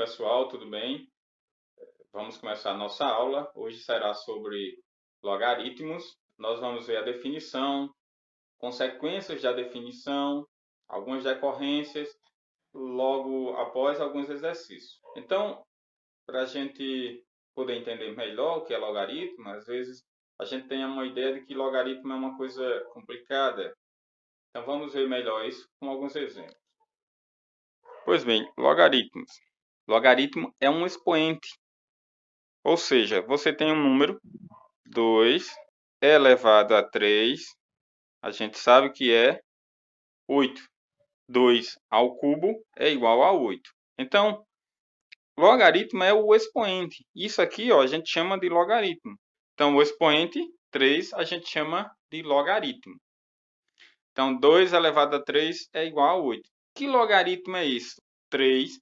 pessoal, tudo bem? Vamos começar a nossa aula. Hoje será sobre logaritmos. Nós vamos ver a definição, consequências da definição, algumas decorrências, logo após alguns exercícios. Então, para a gente poder entender melhor o que é logaritmo, às vezes a gente tem uma ideia de que logaritmo é uma coisa complicada. Então, vamos ver melhor isso com alguns exemplos. Pois bem, logaritmos. Logaritmo é um expoente. Ou seja, você tem um número 2 elevado a 3, a gente sabe que é 8. 2 ao cubo é igual a 8. Então, logaritmo é o expoente. Isso aqui ó, a gente chama de logaritmo. Então, o expoente 3 a gente chama de logaritmo. Então, 2 elevado a 3 é igual a 8. Que logaritmo é isso? 3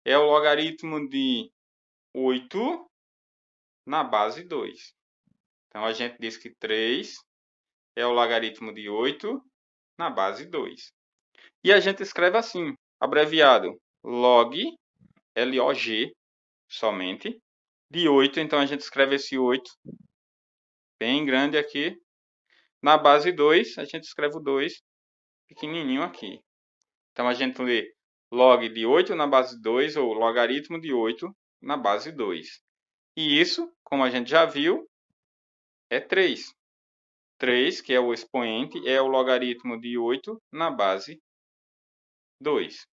é o logaritmo de 8 na base 2. Então, a gente diz que 3 é o logaritmo de 8 na base 2. E a gente escreve assim, abreviado, log, L-O-G, somente, de 8. Então, a gente escreve esse 8 bem grande aqui. Na base 2, a gente escreve o 2 pequenininho aqui. Então, a gente lê log de 8 na base 2, ou logaritmo de 8 na base 2. E isso, como a gente já viu, é 3. 3, que é o expoente, é o logaritmo de 8 na base 2.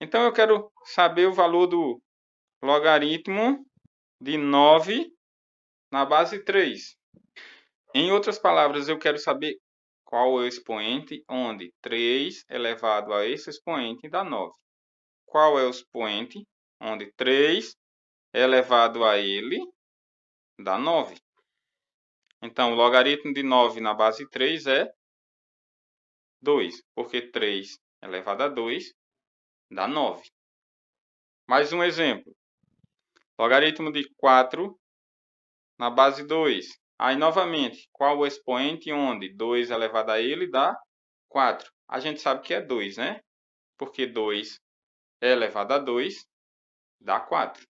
Então, eu quero saber o valor do logaritmo de 9 na base 3. Em outras palavras, eu quero saber qual é o expoente onde 3 elevado a esse expoente dá 9. Qual é o expoente onde 3 elevado a ele dá 9. Então, o logaritmo de 9 na base 3 é 2, porque 3 elevado a 2 dá 9. Mais um exemplo. Logaritmo de 4 na base 2. Aí, novamente, qual o expoente onde 2 elevado a ele dá 4? A gente sabe que é 2, né? Porque 2 elevado a 2 dá 4.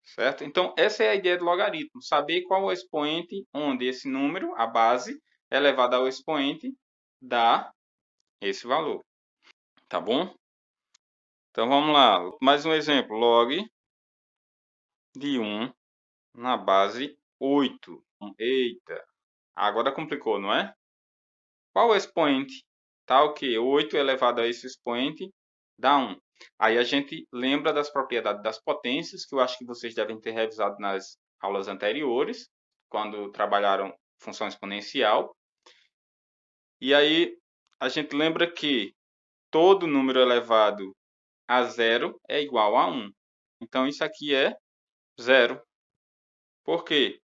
Certo? Então, essa é a ideia do logaritmo. Saber qual o expoente onde esse número, a base, elevado ao expoente, dá esse valor. Tá bom? Então, vamos lá. Mais um exemplo. Log de 1 na base 8. Eita! Agora complicou, não é? Qual o expoente? Tá o quê? 8 elevado a esse expoente dá 1. Aí a gente lembra das propriedades das potências, que eu acho que vocês devem ter revisado nas aulas anteriores, quando trabalharam função exponencial. E aí a gente lembra que todo número elevado a 0 é igual a 1. Então isso aqui é 0. Por quê?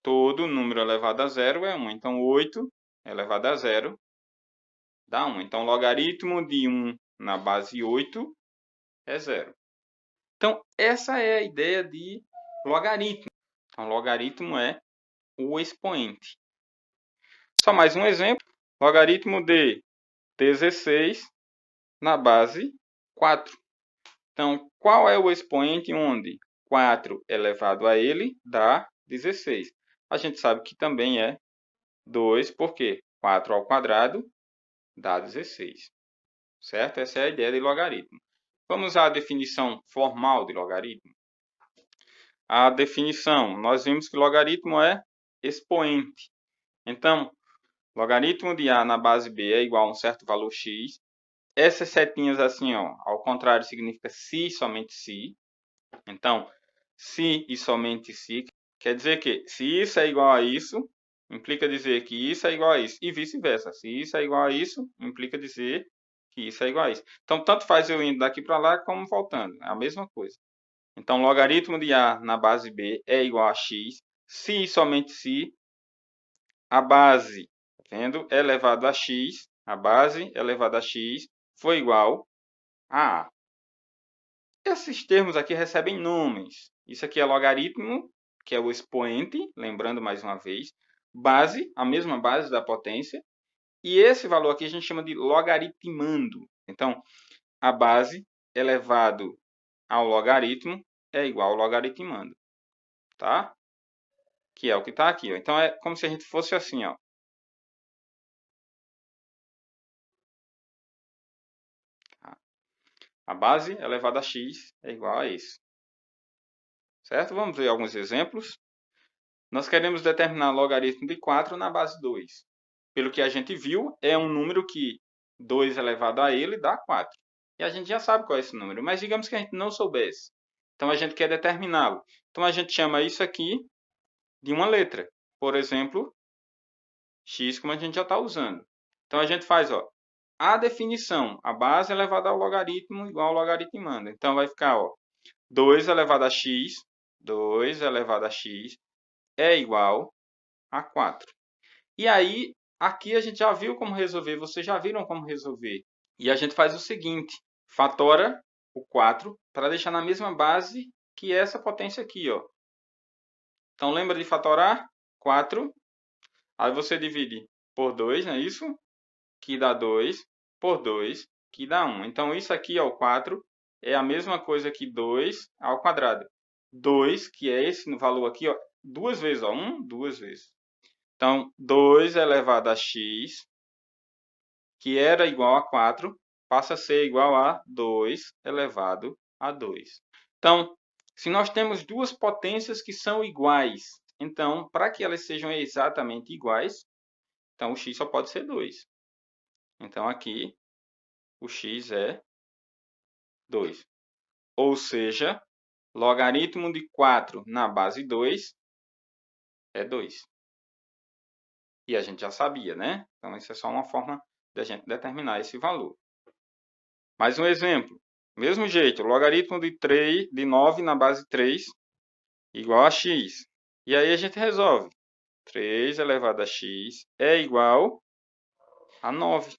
Todo número elevado a 0 é 1. Então 8 elevado a 0 dá 1. Então, logaritmo de 1 na base 8 é 0. Então, essa é a ideia de logaritmo. Então, logaritmo é o expoente. Só mais um exemplo. Logaritmo de 16 na base 4. Então, qual é o expoente onde 4 elevado a ele dá 16? A gente sabe que também é 2, porque 4 ao quadrado dá 16. Certo? Essa é a ideia de logaritmo. Vamos à definição formal de logaritmo. A definição, nós vimos que logaritmo é expoente. Então, logaritmo de A na base B é igual a um certo valor x. Essas setinhas assim, ó, ao contrário, significa se e somente se. Então, se e somente se, quer dizer que se isso é igual a isso, implica dizer que isso é igual a isso. E vice-versa. Se isso é igual a isso, implica dizer que isso é igual a isso. Então, tanto faz eu indo daqui para lá como voltando. É a mesma coisa. Então, logaritmo de A na base B é igual a x. Se e somente se a base, vendo, elevado a x, a base elevado a x foi igual a A. Esses termos aqui recebem nomes. Isso aqui é logaritmo, que é o expoente, lembrando mais uma vez. Base, a mesma base da potência. E esse valor aqui a gente chama de logaritmando. Então, a base elevado ao logaritmo é igual ao logaritmando, tá? Que é o que está aqui, ó. Então, é como se a gente fosse assim, ó. A base elevada a x é igual a isso. Certo? Vamos ver alguns exemplos. Nós queremos determinar logaritmo de 4 na base 2. Pelo que a gente viu, é um número que 2 elevado a ele dá 4. E a gente já sabe qual é esse número, mas digamos que a gente não soubesse. Então, a gente quer determiná-lo. Então, a gente chama isso aqui de uma letra. Por exemplo, x, como a gente já está usando. Então, a gente faz, ó, a definição, a base elevada ao logaritmo igual ao logaritmando. Então, vai ficar, ó, 2 elevado a x, 2 elevado a x é igual a 4. E aí, aqui a gente já viu como resolver, vocês já viram como resolver. E a gente faz o seguinte, fatora o 4 para deixar na mesma base que essa potência aqui, ó. Então, lembra de fatorar? 4. Aí você divide por 2, não é isso? Que dá 2, por 2, que dá 1. Então, isso aqui, ó, o 4, é a mesma coisa que 2 ao quadrado. 2, que é esse valor aqui, ó, duas vezes, ó, 1, duas vezes. Então, 2 elevado a x, que era igual a 4, passa a ser igual a 2 elevado a 2. Então, se nós temos duas potências que são iguais, então, para que elas sejam exatamente iguais, então o x só pode ser 2. Então, aqui, o x é 2. Ou seja, logaritmo de 4 na base 2 é 2. E a gente já sabia, né? Então, isso é só uma forma de a gente determinar esse valor. Mais um exemplo. Mesmo jeito, logaritmo de 9 na base 3 igual a x. E aí a gente resolve. 3 elevado a x é igual a 9.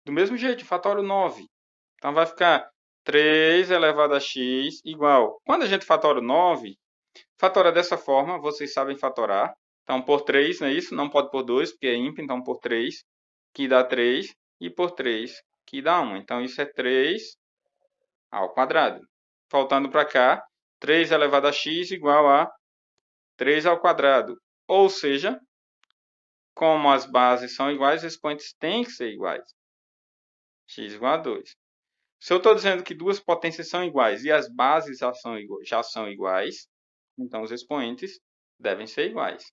Do mesmo jeito, fatora o 9. Então vai ficar 3 elevado a x igual. Quando a gente fatora o 9, fatora dessa forma, vocês sabem fatorar. Então por 3, não é isso? Não pode por 2, porque é ímpar, então por 3, que dá 3, e por 3, que dá 1. Então isso é 3 ao quadrado. Voltando para cá, 3 elevado a x igual a 3 ao quadrado. Ou seja, como as bases são iguais, os expoentes têm que ser iguais. X igual a 2. Se eu estou dizendo que duas potências são iguais e as bases já são iguais, então os expoentes devem ser iguais.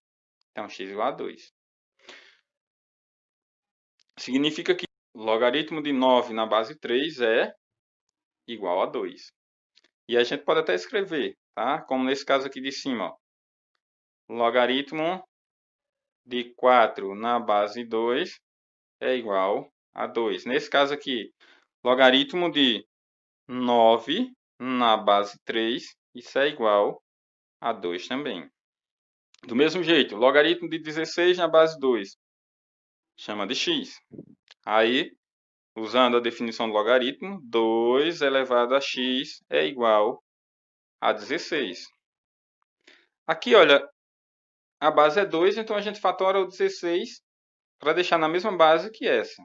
Então, x igual a 2. Significa que o logaritmo de 9 na base 3 é igual a 2. E a gente pode até escrever, tá? Como nesse caso aqui de cima, ó. Logaritmo de 4 na base 2 é igual a 2. Nesse caso aqui, logaritmo de 9 na base 3, isso é igual a 2 também. Do mesmo jeito, logaritmo de 16 na base 2, chama de x. Aí, usando a definição do logaritmo, 2 elevado a x é igual a 16. Aqui, olha, a base é 2, então a gente fatora o 16 para deixar na mesma base que essa.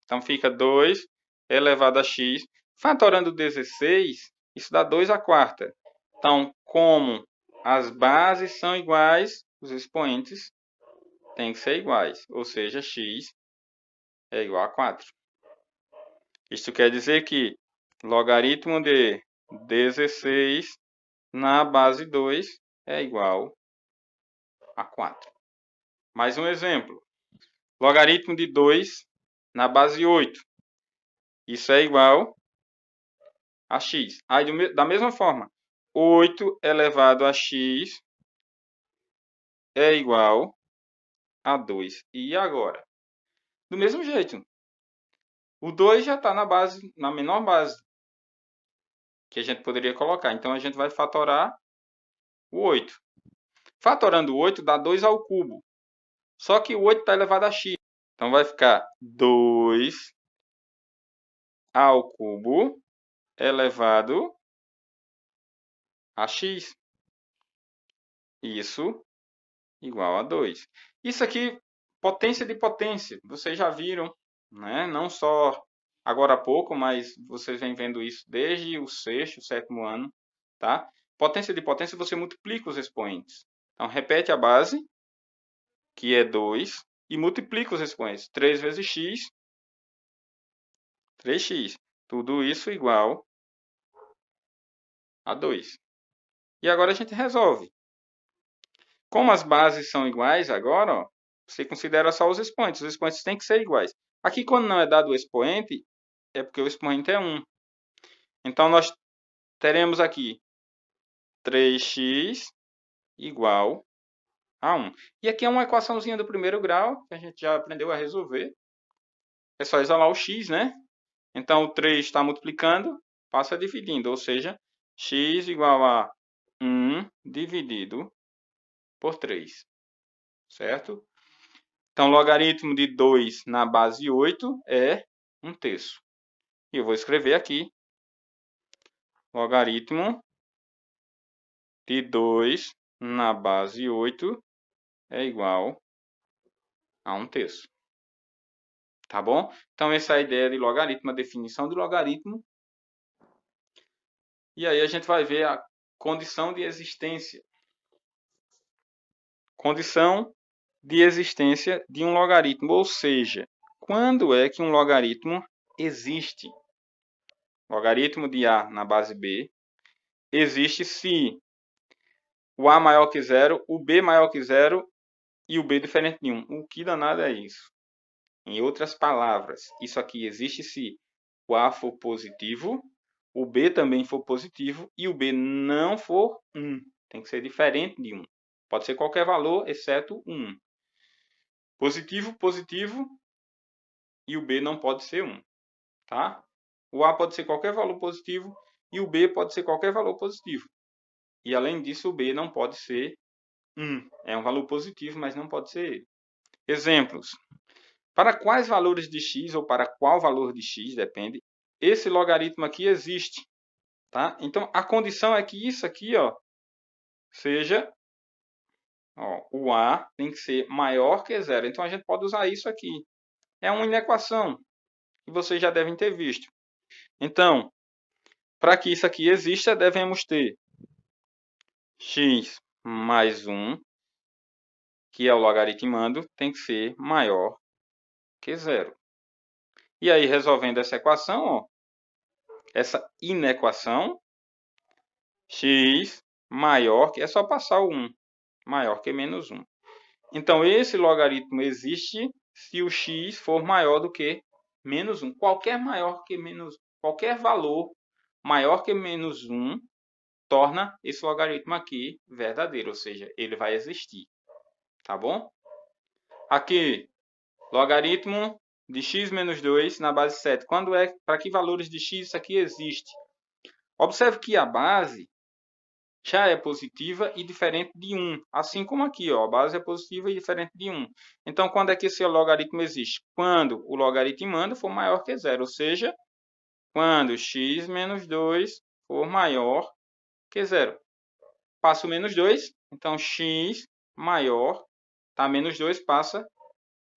Então, fica 2 elevado a x. Fatorando 16, isso dá 2 à quarta. Então, como as bases são iguais, os expoentes têm que ser iguais. Ou seja, x é igual a 4. Isso quer dizer que logaritmo de 16 na base 2 é igual a 4. Mais um exemplo. Logaritmo de 2 na base 8. Isso é igual a x. Aí, da mesma forma, 8 elevado a x é igual a 2. E agora? Do mesmo jeito. O 2 já está na menor base que a gente poderia colocar. Então, a gente vai fatorar o 8. Fatorando o 8 dá 2 ao cubo. Só que o 8 está elevado a x. Então, vai ficar 2 ao cubo elevado a x. Isso igual a 2. Isso aqui, potência de potência. Vocês já viram, né? Não só agora há pouco, mas vocês vêm vendo isso desde o sexto, sétimo ano, tá? Potência de potência, você multiplica os expoentes. Então, repete a base, que é 2, e multiplica os expoentes. 3 vezes x, 3x. Tudo isso igual a 2. E agora a gente resolve. Como as bases são iguais agora, ó, você considera só os expoentes. Os expoentes têm que ser iguais. Aqui, quando não é dado o expoente, é porque o expoente é 1. Então, nós teremos aqui 3x igual a 1. E aqui é uma equaçãozinha do primeiro grau, que a gente já aprendeu a resolver. É só isolar o x, né? Então, o 3 está multiplicando, passa dividindo. Ou seja, x igual a 1 dividido por 3. Certo? Então, logaritmo de 2 na base 8 é 1/3. E eu vou escrever aqui. Logaritmo de 2 na base 8 é igual a 1/3. Tá bom? Então, essa é a ideia de logaritmo, a definição de logaritmo. E aí a gente vai ver a condição de existência. Condição de existência de um logaritmo, ou seja, quando é que um logaritmo existe? Logaritmo de A na base B existe se o A maior que zero, o B maior que zero e o B diferente de 1. O que danado é isso? Em outras palavras, isso aqui existe se o A for positivo, o B também for positivo e o B não for 1. Tem que ser diferente de 1. Pode ser qualquer valor, exceto 1. Positivo, positivo e o B não pode ser 1. Tá? O A pode ser qualquer valor positivo e o B pode ser qualquer valor positivo. E além disso, o B não pode ser 1. É um valor positivo, mas não pode ser ele. Exemplos. Para quais valores de x ou para qual valor de x, depende, esse logaritmo aqui existe. Tá? Então, a condição é que isso aqui seja, o A tem que ser maior que zero. Então, a gente pode usar isso aqui. É uma inequação que vocês já devem ter visto. Então, para que isso aqui exista, devemos ter x mais 1, que é o logaritmando, tem que ser maior que zero. E aí, resolvendo essa equação, essa inequação, x maior que... É só passar o 1, maior que menos 1. Então, esse logaritmo existe se o x for maior do que menos 1. Qualquer valor maior que menos 1 torna esse logaritmo aqui verdadeiro, ou seja, ele vai existir. Tá bom? Aqui, logaritmo de x menos 2 na base 7. Para que valores de x isso aqui existe? Observe que a base já é positiva e diferente de 1. Assim como aqui, a base é positiva e diferente de 1. Então, quando é que esse logaritmo existe? Quando o logaritmando for maior que zero, ou seja, quando x menos 2 for maior que zero. Passa o menos 2, então x maior, tá? Menos 2 passa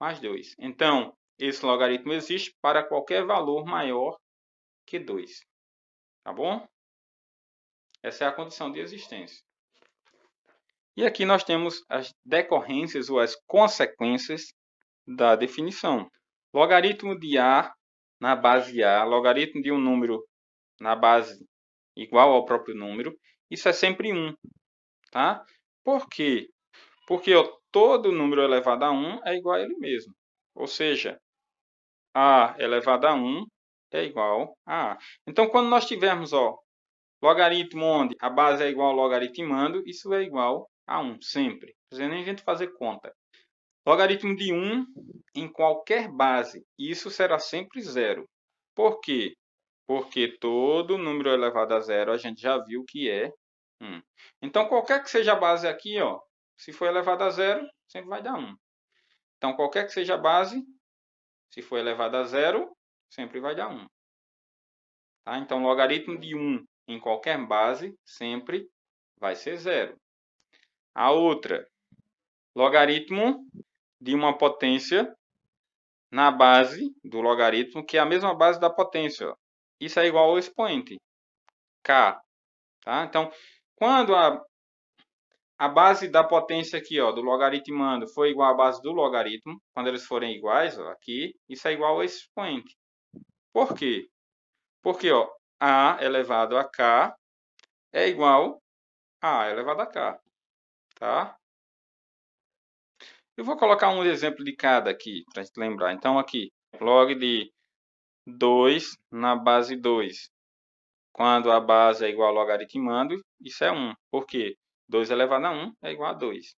mais 2. Então, esse logaritmo existe para qualquer valor maior que 2. Tá bom? Essa é a condição de existência. E aqui nós temos as decorrências ou as consequências da definição. Logaritmo de A na base A, logaritmo de um número na base igual ao próprio número, isso é sempre 1. Tá? Por quê? Porque todo número elevado a 1 é igual a ele mesmo. Ou seja, A elevado a 1 é igual a A. Então, quando nós tivermos logaritmo onde a base é igual ao logaritmando, isso é igual a 1, sempre. Não precisa nem a gente fazer conta. Logaritmo de 1 em qualquer base, isso será sempre zero. Por quê? Porque todo número elevado a zero a gente já viu que é 1. Então, qualquer que seja a base aqui, se for elevado a zero, sempre vai dar 1. Então, qualquer que seja a base, se for elevado a zero, sempre vai dar 1. Tá? Então, logaritmo de 1 em qualquer base sempre vai ser zero. A outra, logaritmo de uma potência na base do logaritmo, que é a mesma base da potência. Ó. Isso é igual ao expoente, k. Tá? Então, quando a base da potência aqui, ó, do logaritmando foi igual à base do logaritmo, quando eles forem iguais, ó, aqui, isso é igual ao expoente. Por quê? Porque ó, a elevado a k é igual a elevado a k. Tá? Eu vou colocar um exemplo de cada aqui, para a gente lembrar. Então, aqui, log de 2 na base 2. Quando a base é igual ao logaritmando, isso é 1. Por quê? 2 elevado a 1 é igual a 2.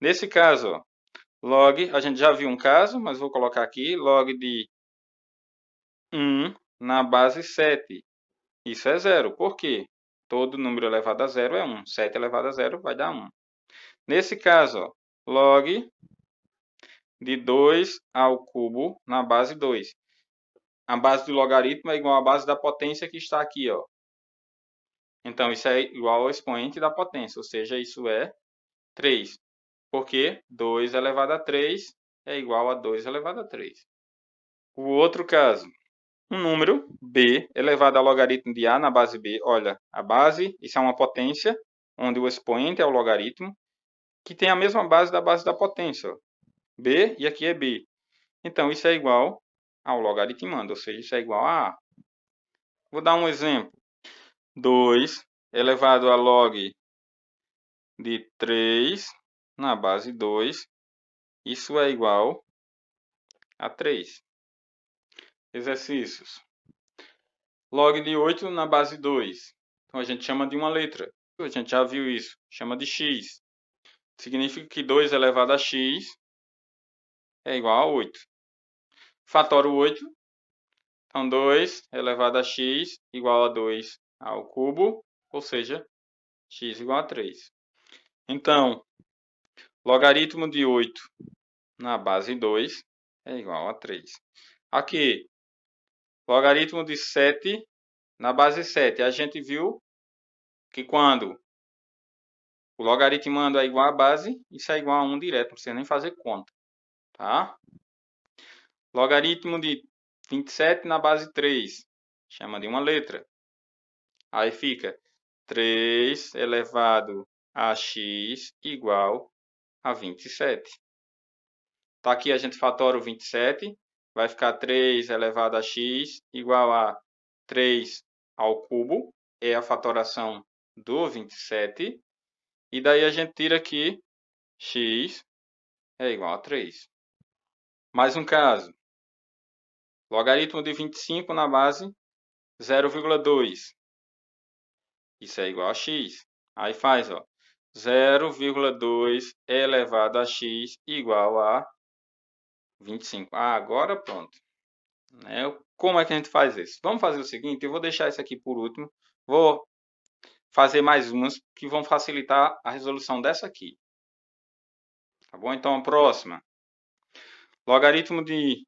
Nesse caso, ó, log, a gente já viu um caso, mas vou colocar aqui, log de 1 na base 7. Isso é 0. Por quê? Todo número elevado a 0 é 1. 7 elevado a 0 vai dar 1. Nesse caso, ó, log de 2 ao cubo na base 2. A base do logaritmo é igual à base da potência que está aqui. Ó. Então, isso é igual ao expoente da potência, ou seja, isso é 3. Porque 2 elevado a 3 é igual a 2 elevado a 3. O outro caso, um número b elevado ao logaritmo de a na base b. Olha, a base, isso é uma potência, onde o expoente é o logaritmo, que tem a mesma base da potência. Ó. B e aqui é b. Então, isso é igual ao logaritmando, ou seja, isso é igual a a. Vou dar um exemplo. 2 elevado a log de 3 na base 2, isso é igual a 3. Exercícios. Log de 8 na base 2. Então, a gente chama de uma letra. A gente já viu isso. Chama de x. Significa que 2 elevado a x é igual a 8. Fatora o 8. Então, 2 elevado a x igual a 2 ao cubo, ou seja, x igual a 3. Então, logaritmo de 8 na base 2 é igual a 3. Aqui, logaritmo de 7 na base 7. A gente viu que quando o logaritmando é igual à base, isso é igual a 1 direto, não precisa nem fazer conta. Tá? Logaritmo de 27 na base 3. Chama de uma letra. Aí fica 3 elevado a x igual a 27. Tá aqui a gente fatora o 27. Vai ficar 3 elevado a x igual a 3 ao cubo. É a fatoração do 27. E daí a gente tira aqui x é igual a 3. Mais um caso. Logaritmo de 25 na base 0,2. Isso é igual a x. Aí faz, ó, 0,2 elevado a x igual a 25. Ah, agora pronto. Como é que a gente faz isso? Vamos fazer o seguinte, eu vou deixar isso aqui por último. Vou fazer mais umas que vão facilitar a resolução dessa aqui. Tá bom? Então, a próxima. Logaritmo de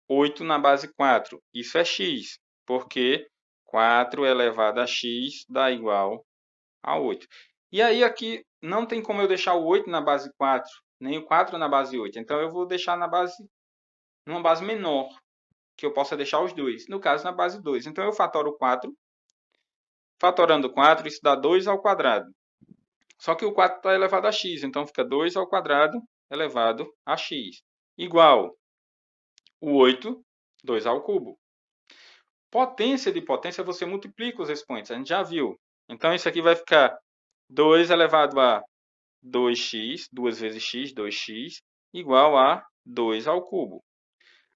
8 na base 4. Isso é x, porque 4 elevado a x dá igual a 8. E aí aqui não tem como eu deixar o 8 na base 4, nem o 4 na base 8. Então eu vou deixar numa base menor, que eu possa deixar os dois. No caso, na base 2. Então eu fatoro 4. Fatorando 4, isso dá 2 ao quadrado. Só que o 4 está elevado a x, então fica 2 ao quadrado elevado a x. Igual o 8, 2 ao cubo. Potência de potência, você multiplica os expoentes, a gente já viu. Então, isso aqui vai ficar 2 elevado a 2x, 2 vezes x, 2x, igual a 2 ao cubo.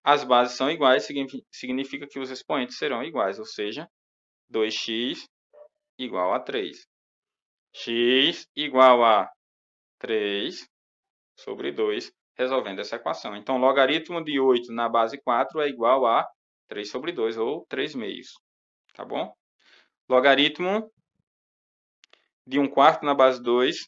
As bases são iguais, significa que os expoentes serão iguais, ou seja, 2x igual a 3. X igual a 3 sobre 2, resolvendo essa equação. Então, logaritmo de 8 na base 4 é igual a 3 sobre 2, ou 3 meios. Tá bom? Logaritmo de 1/4 na base 2,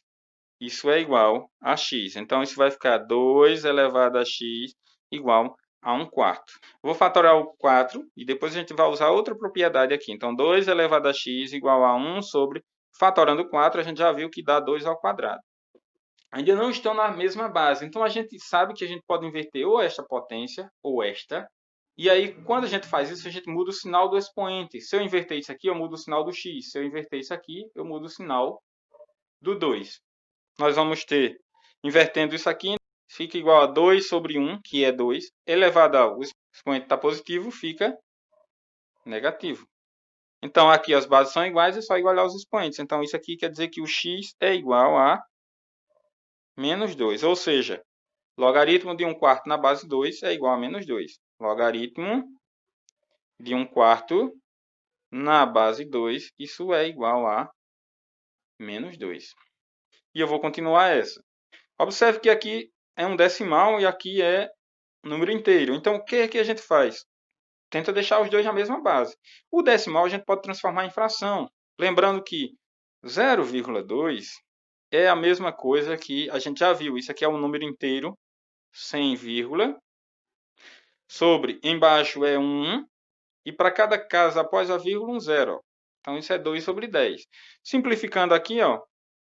isso é igual a x. Então, isso vai ficar 2 elevado a x igual a 1/4. Vou fatorar o 4 e depois a gente vai usar outra propriedade aqui. Então, 2 elevado a x igual a 1 sobre... Fatorando 4, a gente já viu que dá 2 ao quadrado. ainda não estão na mesma base. Então a gente sabe que a gente pode inverter ou esta potência ou esta. E aí, quando a gente faz isso, a gente muda o sinal do expoente. Se eu inverter isso aqui, eu mudo o sinal do x. Se eu inverter isso aqui, eu mudo o sinal do 2. Nós vamos ter, invertendo isso aqui, fica igual a 2 sobre 1, que é 2, elevado ao expoente está positivo, fica negativo. Então, aqui as bases são iguais, é só igualar os expoentes. Então, isso aqui quer dizer que o x é igual a menos 2. Ou seja, logaritmo de 1/4 na base 2 é igual a menos 2. Logaritmo de 1/4 na base 2, isso é igual a menos 2. E eu vou continuar essa. Observe que aqui é um decimal e aqui é um número inteiro. Então, o que é que a gente faz? Tenta deixar os dois na mesma base. O decimal a gente pode transformar em fração. Lembrando que 0,2 é a mesma coisa que a gente já viu. Isso aqui é um número inteiro sem vírgula. Sobre, embaixo é 1. E para cada casa após a vírgula, um zero. Então, isso é 2 sobre 10. Simplificando aqui, ó,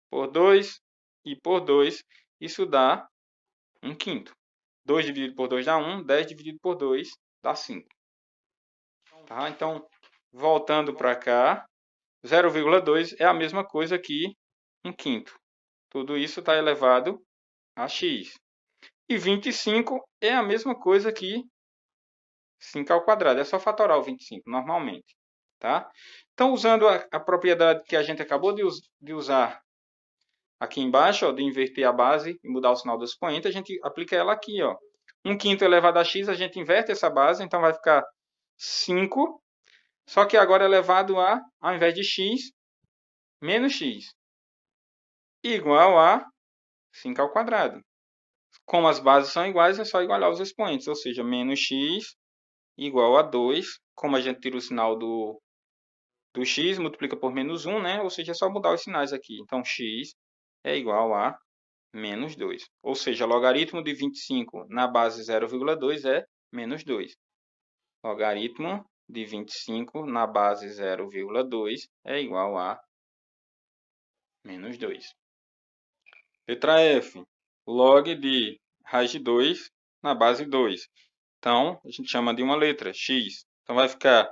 por 2 e por 2, isso dá 1/5. 2 dividido por 2 dá 1. 10 dividido por 2 dá 5. Tá? Então, voltando para cá, 0,2 é a mesma coisa que 1/5. Tudo isso está elevado a x. E 25 é a mesma coisa que 5 ao quadrado. É só fatorar o 25, normalmente. Tá? Então, usando a propriedade que a gente acabou de usar aqui embaixo, ó, de inverter a base e mudar o sinal do expoente, a gente aplica ela aqui. Ó. 1/5 elevado a x, a gente inverte essa base, então vai ficar 5. Só que agora elevado a, ao invés de x, menos x, igual a 5 ao quadrado. Como as bases são iguais, é só igualar os expoentes, ou seja, menos x igual a 2. Como a gente tira o sinal do x, multiplica por menos 1, né? Ou seja, é só mudar os sinais aqui. Então, x é igual a menos 2. Ou seja, logaritmo de 25 na base 0,2 é menos 2. Logaritmo de 25 na base 0,2 é igual a menos 2. Letra F. Log de raiz de 2 na base 2. Então, a gente chama de uma letra, x. Então, vai ficar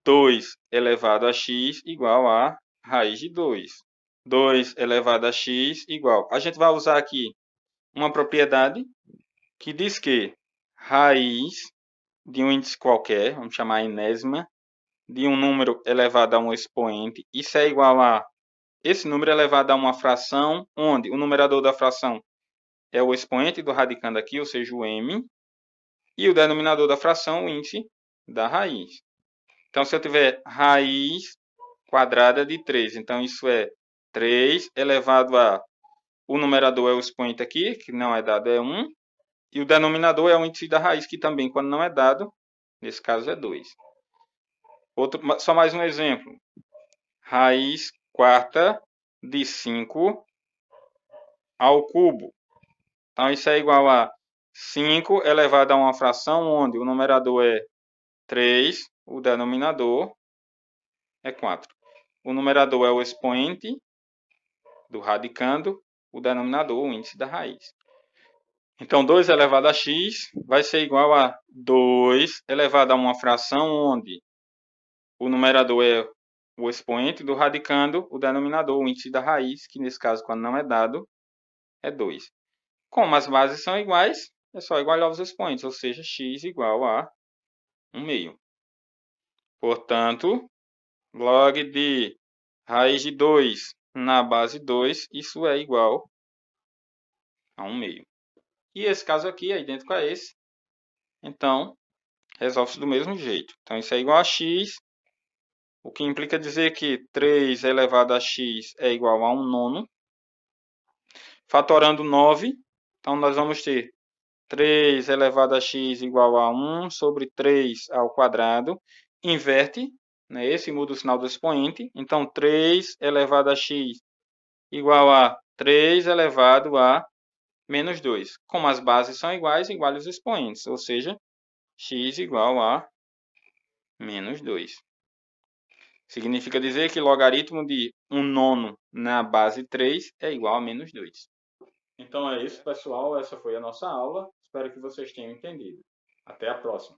2 elevado a x igual a raiz de 2. 2 elevado a x igual. A gente vai usar aqui uma propriedade que diz que raiz de um índice qualquer, vamos chamar enésima, de um número elevado a um expoente, isso é igual a esse número elevado a uma fração, onde o numerador da fração é o expoente do radicando aqui, ou seja, o m, e o denominador da fração, o índice da raiz. Então, se eu tiver raiz quadrada de 3, então isso é 3 elevado a... O numerador é o expoente aqui, que não é dado, é 1. E o denominador é o índice da raiz, que também, quando não é dado, nesse caso é 2. Só mais um exemplo. Raiz quarta de 5 ao cubo. Então, isso é igual a 5 elevado a uma fração onde o numerador é 3, o denominador é 4. O numerador é o expoente do radicando, o denominador, o índice da raiz. Então, 2 elevado a x vai ser igual a 2 elevado a uma fração onde o numerador é o expoente do radicando, o denominador, o índice da raiz, que nesse caso, quando não é dado, é 2. Como as bases são iguais, é só igualar os expoentes, ou seja, x igual a 1/2. Portanto, log de raiz de 2 na base 2, isso é igual a 1/2. E esse caso aqui é idêntico a esse, então resolve-se do mesmo jeito. Então, isso é igual a x, o que implica dizer que 3 elevado a x é igual a 1/9. Fatorando 9, então nós vamos ter 3 elevado a x igual a 1 sobre 3 ao quadrado. Inverte, né? Esse muda o sinal do expoente. Então, 3 elevado a x igual a 3 elevado a menos 2. Como as bases são iguais, iguale os expoentes. Ou seja, x igual a menos 2. Significa dizer que logaritmo de 1/9 na base 3 é igual a menos 2. Então é isso, pessoal. Essa foi a nossa aula. Espero que vocês tenham entendido. Até a próxima.